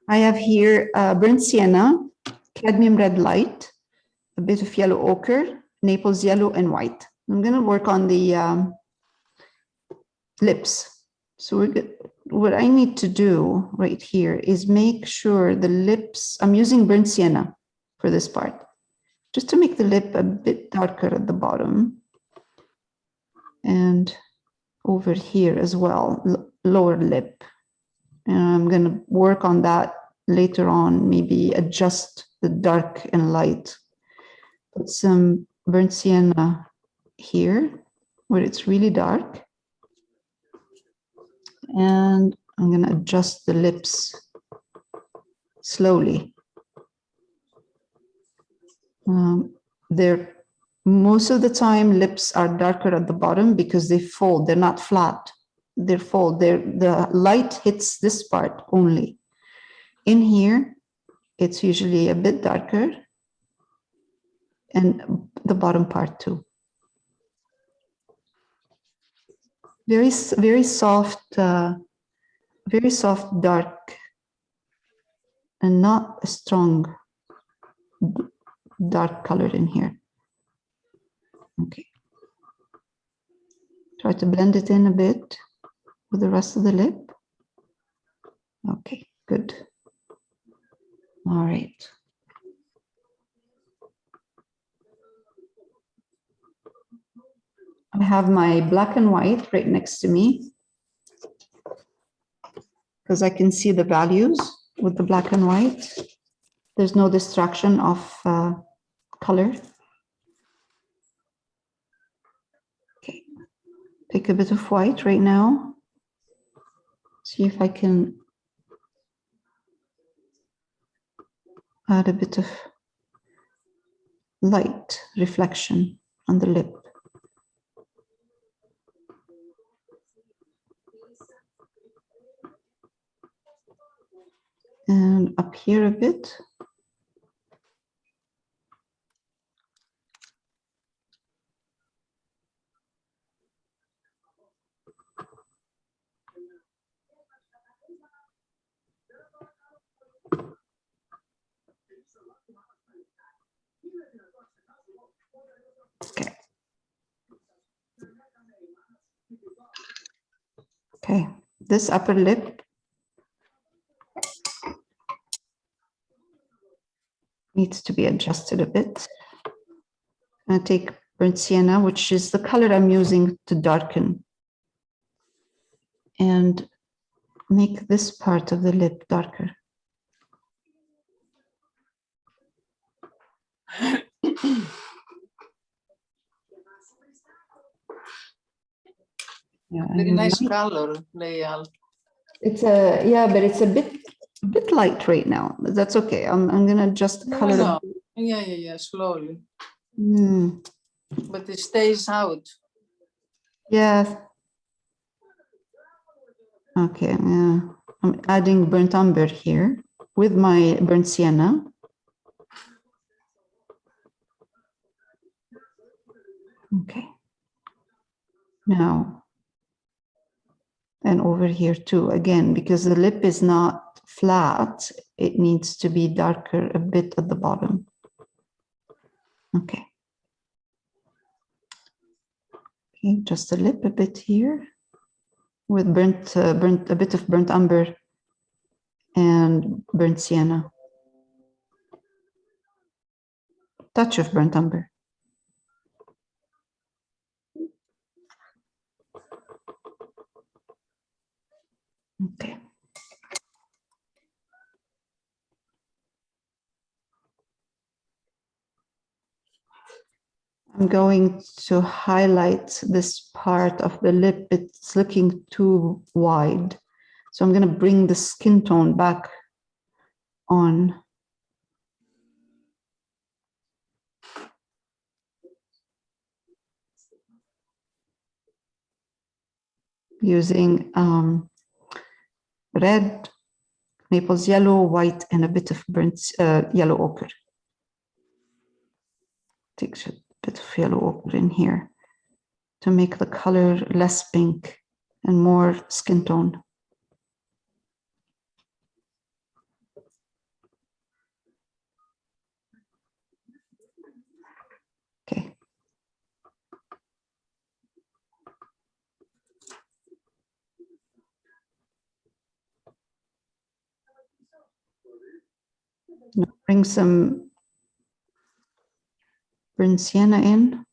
I have here burnt sienna, cadmium red light, a bit of yellow ochre, Naples yellow, and white. I'm going to work on the lips. So we're good. What I need to do right here is make sure the lips, I'm using burnt sienna for this part, just to make the lip a bit darker at the bottom. And over here as well, lower lip. And I'm going to work on that later on, maybe adjust the dark and light. Put some burnt sienna here where it's really dark. And I'm going to adjust the lips slowly. They're most of the time lips are darker at the bottom because they fold. They're not flat. They fold. The light hits this part only. In here, it's usually a bit darker, and the bottom part too. Very soft, very soft dark, and not a strong dark color in here. Okay. Try to blend it in a bit with the rest of the lip. Okay, good. All right. I have my black and white right next to me because I can see the values with the black and white. There's no distraction of color. Okay, take a bit of white right now. See if I can add a bit of light reflection on the lip. And up here a bit. Okay. Okay, this upper lip needs to be adjusted a bit. I'm going to take burnt sienna, which is the color I'm using to darken, and make this part of the lip darker. Yeah, very nice color, Leal. It's but it's a bit light right now. That's okay. I'm gonna adjust the color. No. Yeah, slowly. But it stays out. Yeah. Okay. Yeah. I'm adding burnt umber here with my burnt sienna. Okay. Now. And over here too, again, because the lip is not flat, it needs to be darker a bit at the bottom. Okay. Okay, just the lip a bit here with a bit of burnt umber and burnt sienna. Touch of burnt umber. Okay. I'm going to highlight this part of the lip. It's looking too wide. So I'm going to bring the skin tone back on. Using red, Naples yellow, white, and a bit of burnt yellow ochre. Take a bit of yellow ochre in here to make the color less pink and more skin tone. Bring some burnt sienna in.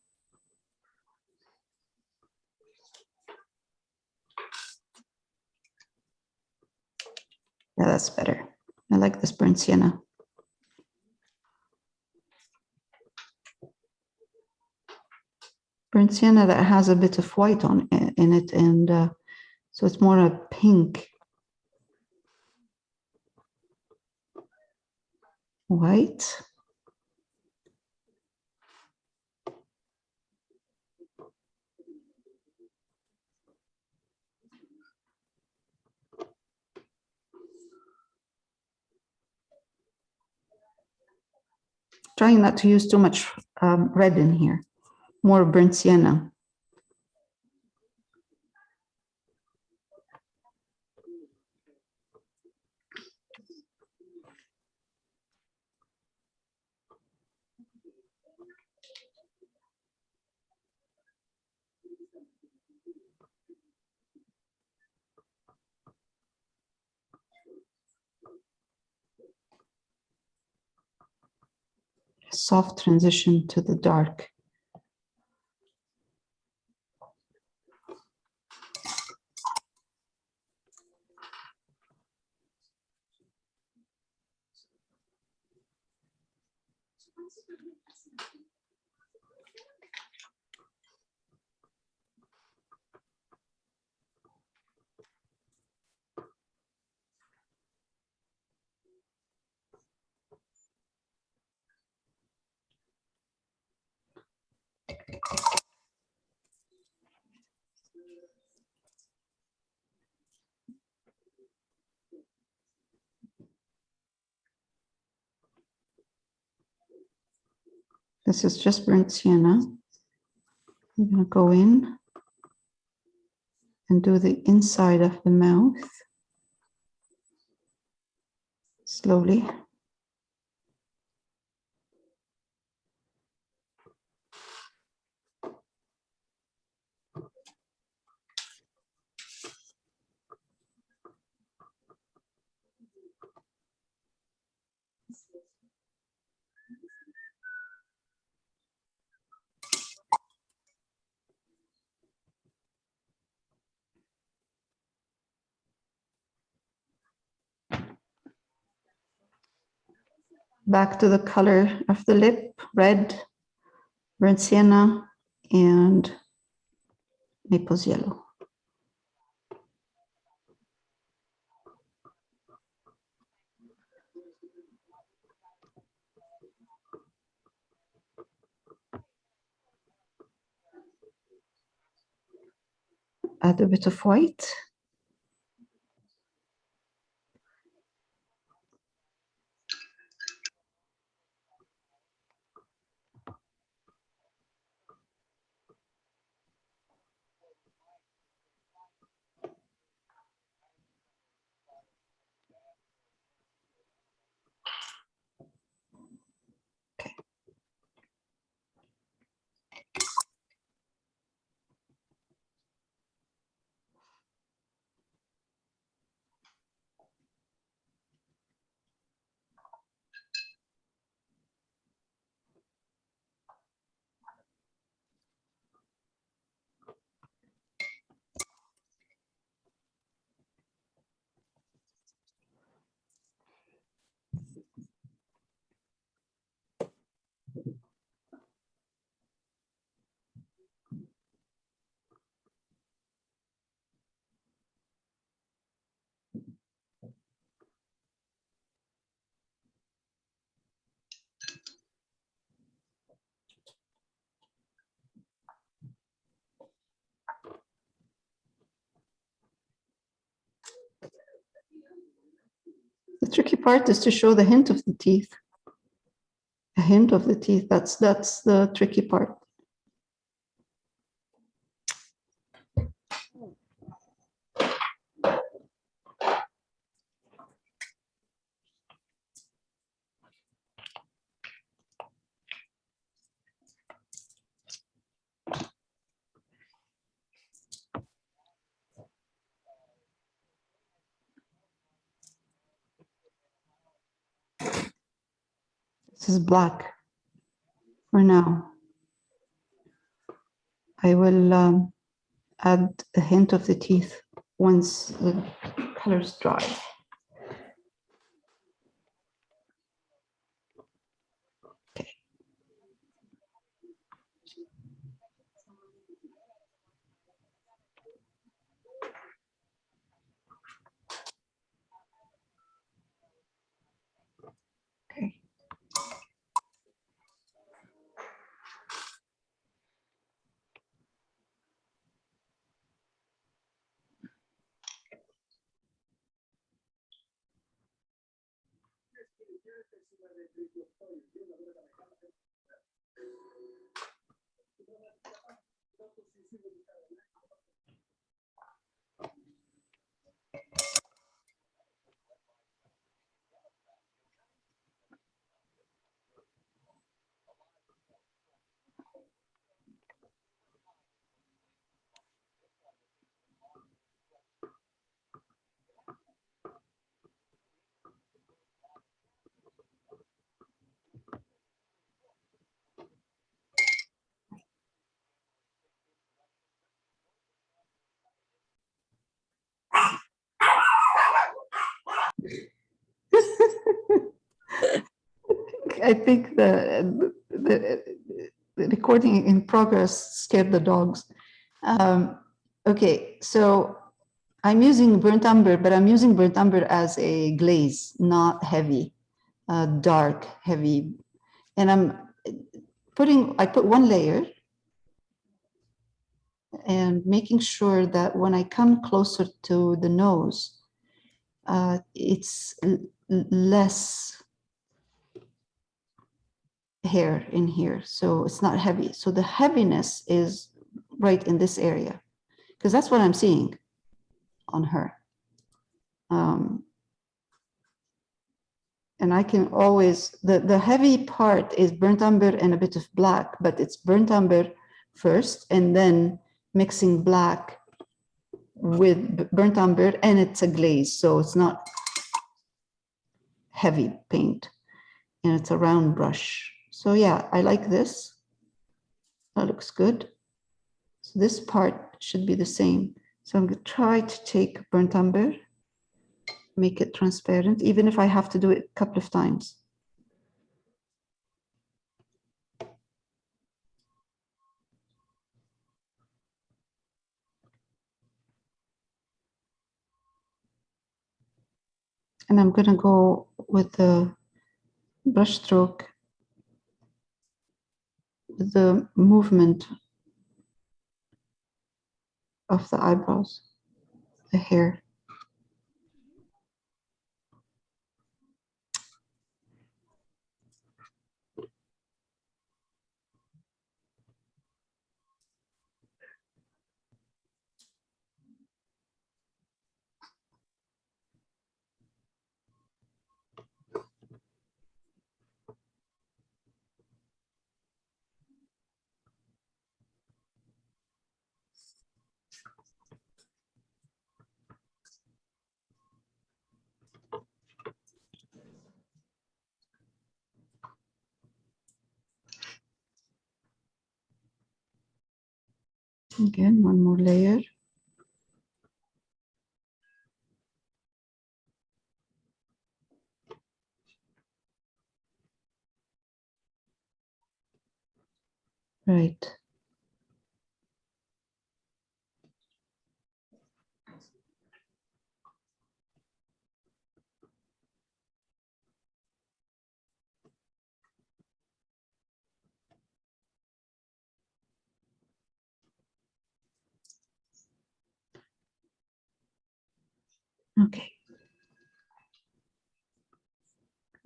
Yeah, that's better. I like this burnt sienna. Burnt sienna that has a bit of white on in it, and so it's more a pink white. Trying not to use too much red in here, more burnt sienna. Soft transition to the dark. This is just burnt sienna. I'm going to go in and do the inside of the mouth slowly. Back to the color of the lip, red, burnt sienna, and Naples yellow. Add a bit of white. Okay. The tricky part is to show the hint of the teeth. A hint of the teeth, that's the tricky part. This is black for now. I will add a hint of the teeth once the colors dry. Okay. Okay. I think the recording in progress scared the dogs. Okay, so I'm using burnt umber, but I'm using burnt umber as a glaze, not heavy, dark, heavy. And I put one layer and making sure that when I come closer to the nose, it's less hair in here, so it's not heavy. So the heaviness is right in this area, because that's what I'm seeing on her. And I can always, the heavy part is burnt umber and a bit of black, but it's burnt umber first and then mixing black with burnt umber, and it's a glaze, so it's not heavy paint, and it's a round brush. So yeah, I like this. That looks good. So this part should be the same. So I'm going to try to take burnt umber, make it transparent, even if I have to do it a couple of times. And I'm going to go with the brush stroke, with the movement of the eyebrows, the hair. Again, one more layer. Right. Okay.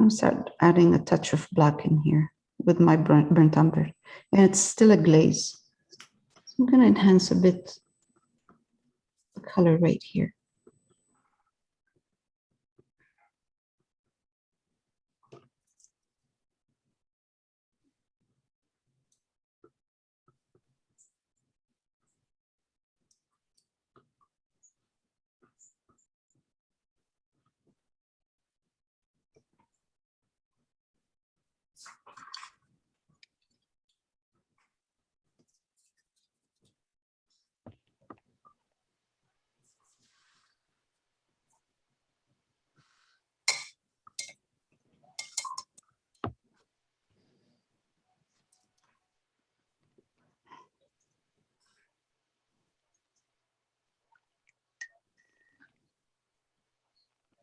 I'll start adding a touch of black in here with my burnt umber. And it's still a glaze. So I'm going to enhance a bit the color right here.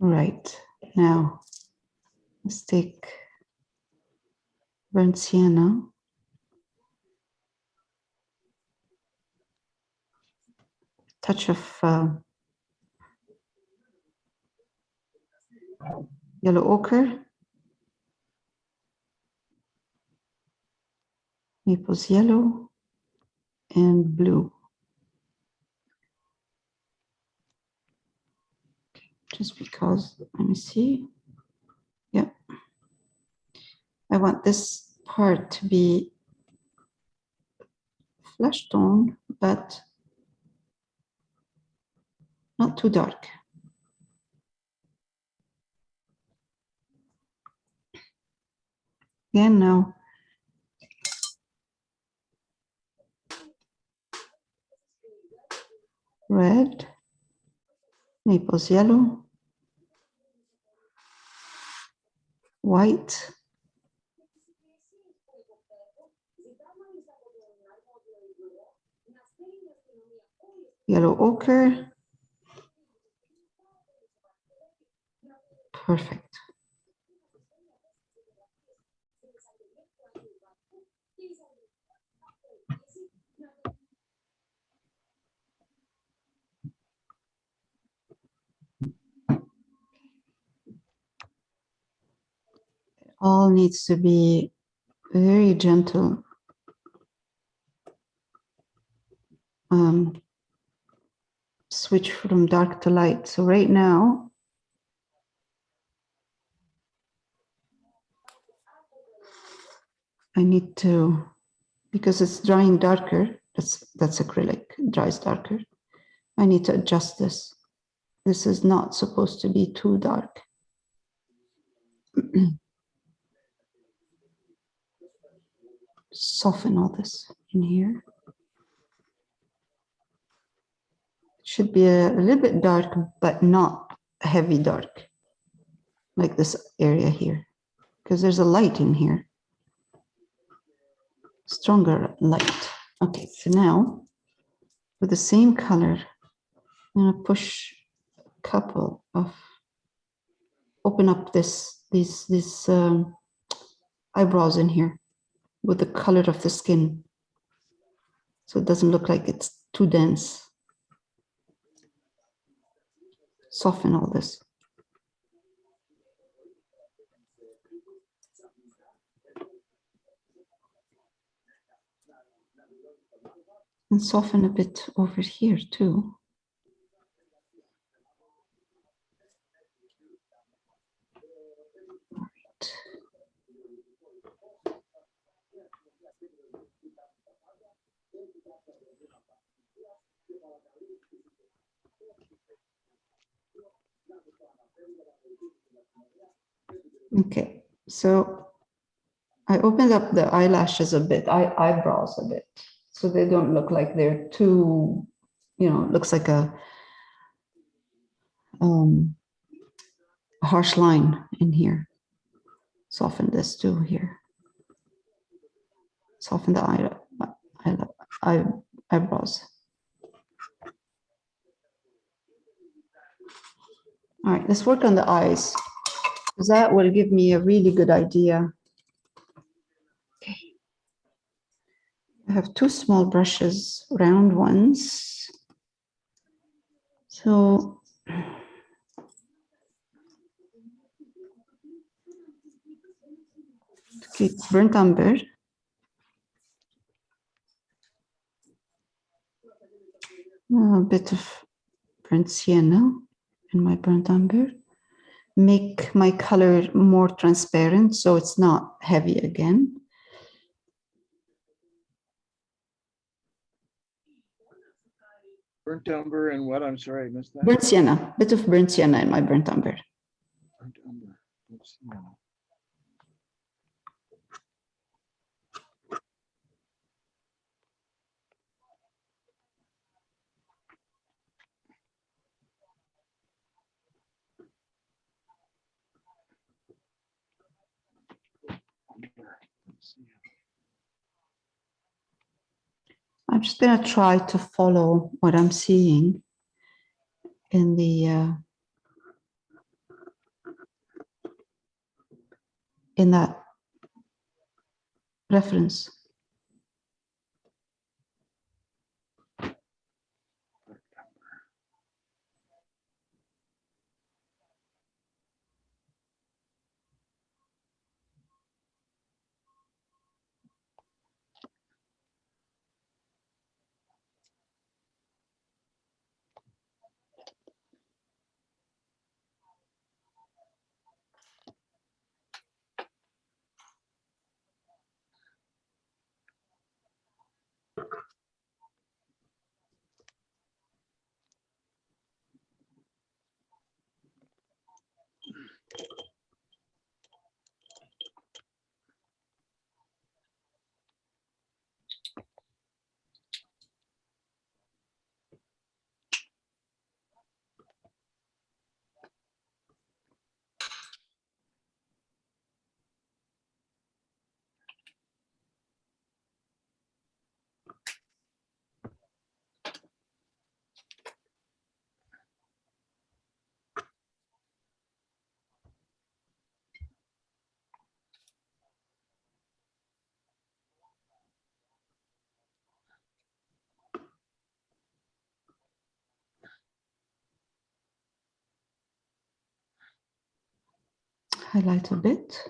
Right, now let's take burnt sienna. Touch of yellow ochre, Naples yellow, and blue. Just because, let me see. Yeah. I want this part to be flesh tone, but not too dark. Again now, red, Naples yellow, white, yellow ochre. Perfect. All needs to be very gentle. Switch from dark to light. So right now, I need to, because it's drying darker, that's acrylic, it dries darker. I need to adjust this. This is not supposed to be too dark. Soften all this in here. It should be a little bit dark, but not heavy dark, like this area here, because there's a light in here. Stronger light. Okay, so now with the same color, I'm gonna push a couple of, open up these eyebrows in here with the color of the skin, so it doesn't look like it's too dense. Soften all this. And soften a bit over here too. All right. Okay, so I opened up the eyelashes a bit, eyebrows a bit, so they don't look like they're too, looks like a harsh line in here. Soften this too here. Soften the eyebrows. All right, let's work on the eyes, because that will give me a really good idea. Okay. I have two small brushes, round ones. So keep burnt umber. A bit of burnt sienna in my burnt umber. Make my color more transparent so it's not heavy again. Burnt umber and what? I'm sorry, I missed that. Burnt sienna, bit of burnt sienna in my burnt umber. Burnt umber. Let's see. Let's see. I'm just going to try to follow what I'm seeing in the in that reference. Highlight a bit.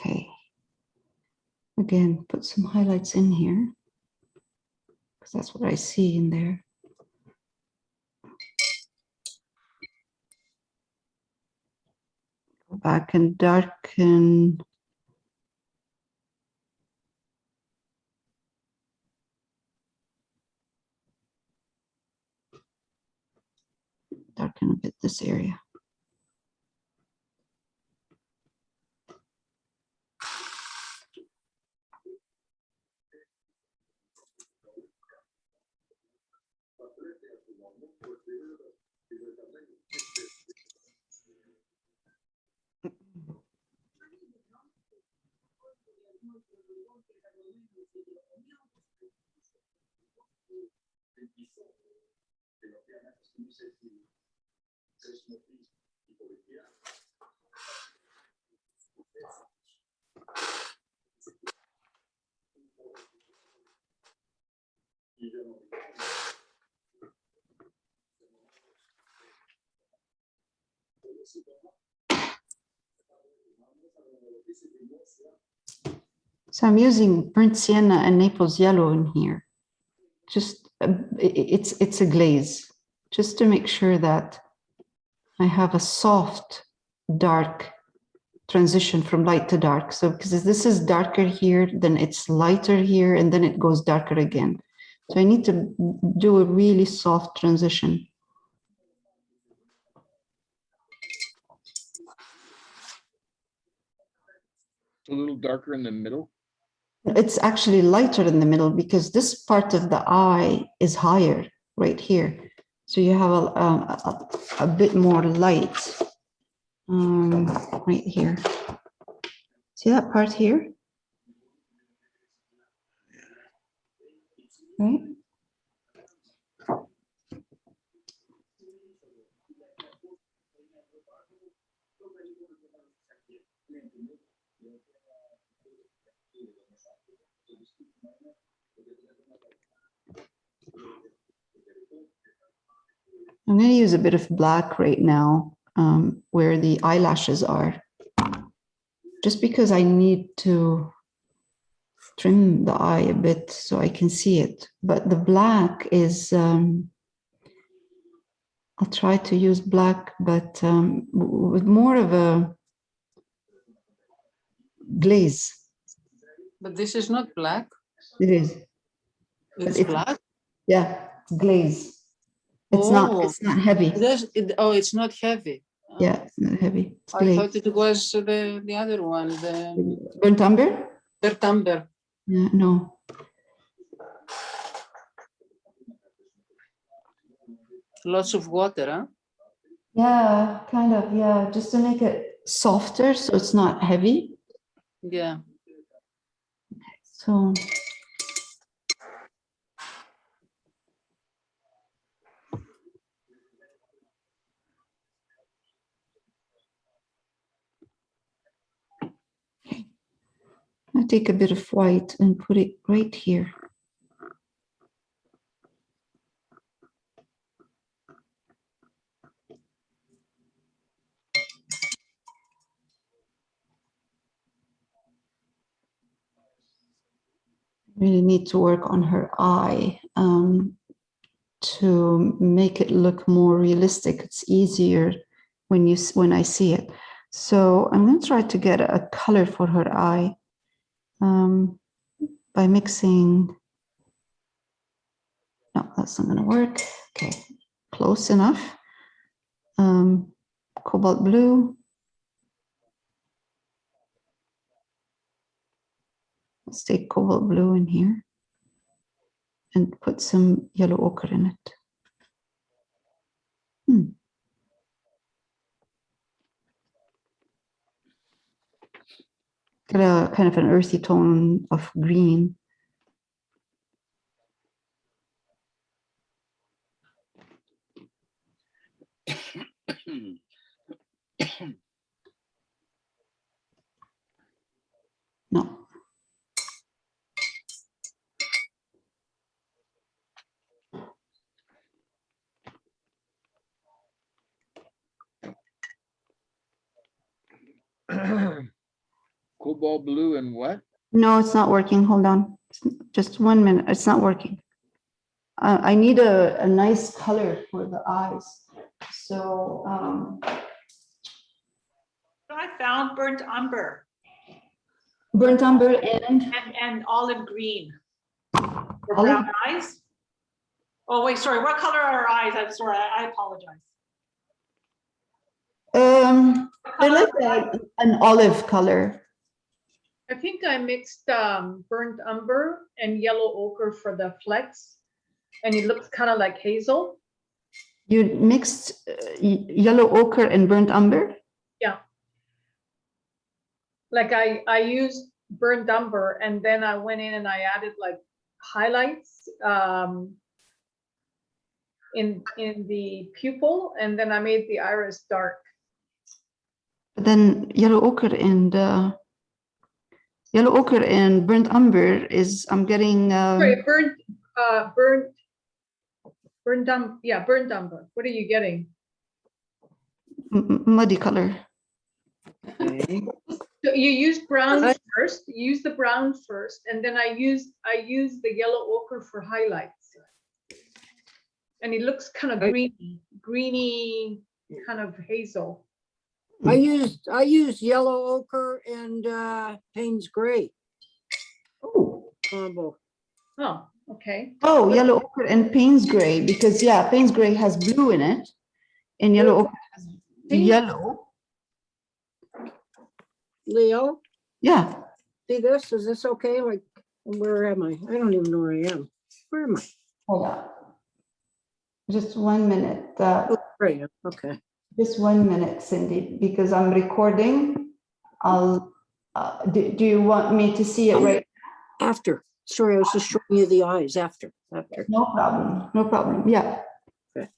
Okay. Again, put some highlights in here because that's what I see in there. Go back and darken. Darken a bit this area. So I'm using burnt sienna and Naples yellow in here. Just it's a glaze, just to make sure that I have a soft dark transition from light to dark. So because this is darker here, then it's lighter here, and then it goes darker again. So I need to do a really soft transition. A little darker in the middle. It's actually lighter in the middle because this part of the eye is higher right here. So you have a bit more light right here. See that part here? Right? I'm going to use a bit of black right now where the eyelashes are, just because I need to trim the eye a bit so I can see it. But the black is, I'll try to use black, but with more of a glaze. But this is not black. It is. It's It's- black. Yeah, glaze. It's not heavy. It's not heavy. Oh, Yeah, it's not heavy. It's I glaze. thought it was the other one, the Burnt umber? burnt umber. Yeah, no. Lots of water, huh? Yeah, kind of, yeah, just to make it softer so it's not heavy. Yeah. So I take a bit of white and put it right here. Really need to work on her eye to make it look more realistic. It's easier when I see it. So I'm going to try to get a color for her eye by mixing. No, that's not going to work. Okay, close enough. Cobalt blue. Let's take cobalt blue in here and put some yellow ochre in it. Got a kind of an earthy tone of green. No. Cobalt blue and what? No, it's not working. Hold on. Just 1 minute. It's not working. I need a nice color for the eyes. So, I found burnt umber burnt umber and olive green for Olive? brown eyes. Oh, wait, sorry. What color are our eyes? I'm sorry. I apologize. they're like an olive color. I think I mixed burnt umber and yellow ochre for the flecks, and it looks kind of like hazel. You mixed yellow ochre and burnt umber? Yeah. Like I used burnt umber, and then I went in and I added like highlights in the pupil, and then I made the iris dark. But then yellow ochre and burnt umber is, I'm getting Sorry, burnt umber. What are you getting? muddy color. So you use brown first. You use the brown first, and then I use the yellow ochre for highlights, and it looks kind of greeny, kind of hazel. I used yellow ochre and Payne's gray Oh. combo. Oh, okay. Oh, yellow ochre and Payne's gray, because yeah, Payne's gray has blue in it, and yellow ochre has yellow. Leo, Yeah, see this? Is this okay? Like, where am I? I don't even know where I am. Where am I? hold on. Just 1 minute. Oh, there I am. Okay. Just 1 minute, Cindy, because I'm recording. I'll. Do you want me to see it right? After. Sorry, I was just showing you the eyes after. No problem. No problem. Yeah. Okay.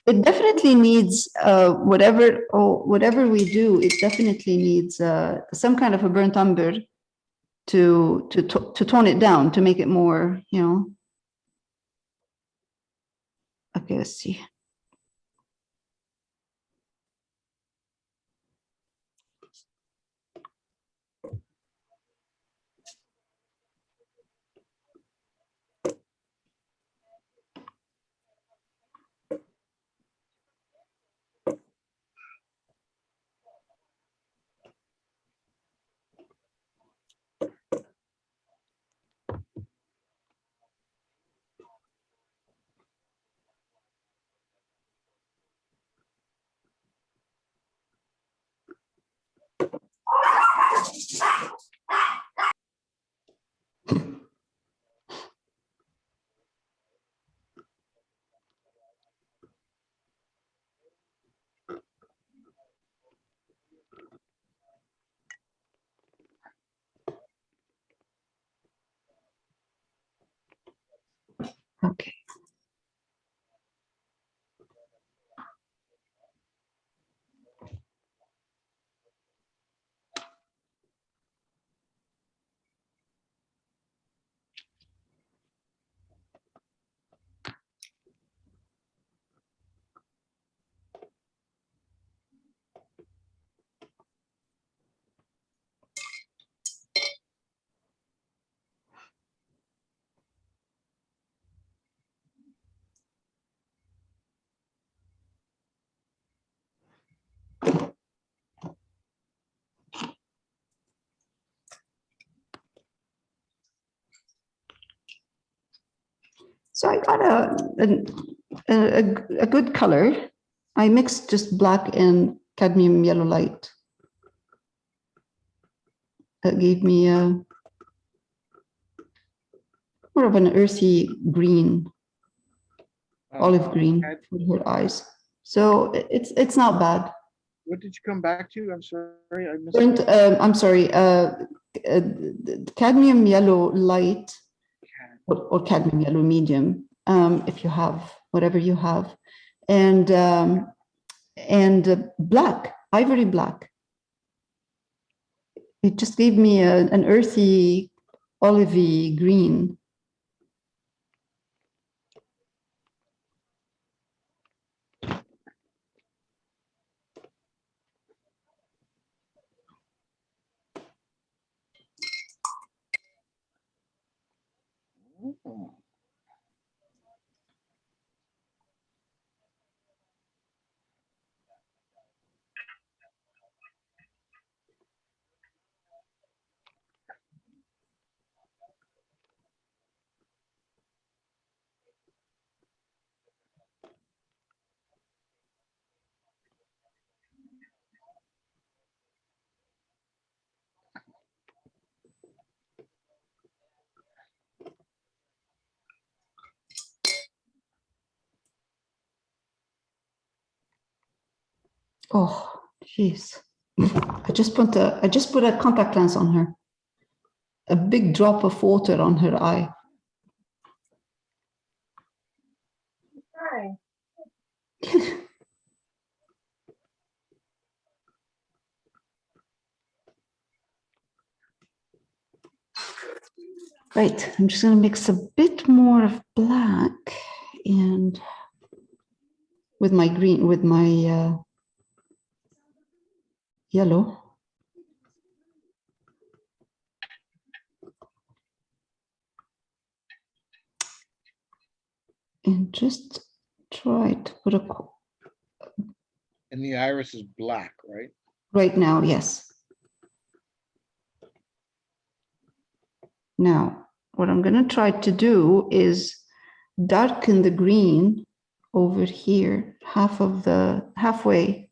It definitely needs whatever we do. It definitely needs some kind of a burnt umber to tone it down, to make it more, you know. Okay, let's see. Okay. So I got a good color. I mixed just black and cadmium yellow light. That gave me a more of an earthy green, olive green Ed, for her eyes. So it's not bad. what did you come back to? I'm sorry, I missed. Burnt, that. I'm sorry, cadmium yellow light or cadmium yellow medium, if you have whatever you have, and black, ivory black. It just gave me an earthy, olivey green. Oh. Oh, jeez. I just put a contact lens on her. A big drop of water on her eye. Hi. Right, I'm just gonna mix a bit more of black and with my green, with my yellow. And just try to put a, And the iris is black, right? right now, yes. Now, what I'm gonna try to do is darken the green over here, halfway.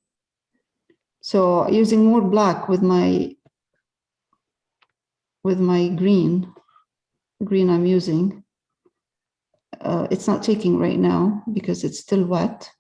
So using more black with my green I'm using. It's not taking right now because it's still wet.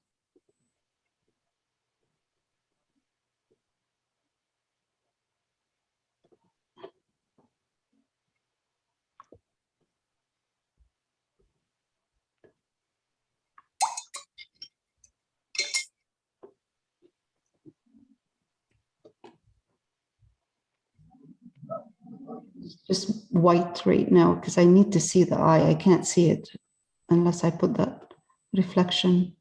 It's just white right now because I need to see the eye. I can't see it unless I put that reflection.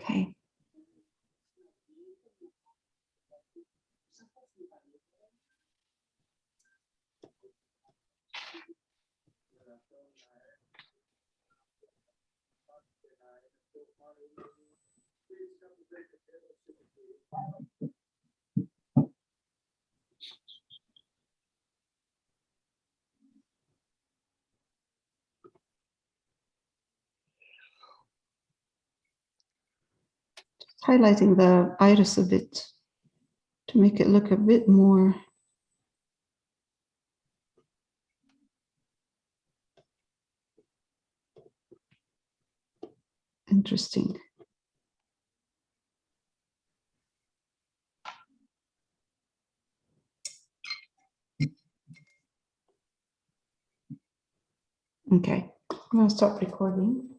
Okay. Highlighting the iris a bit to make it look a bit more interesting. Okay, I'm gonna stop recording.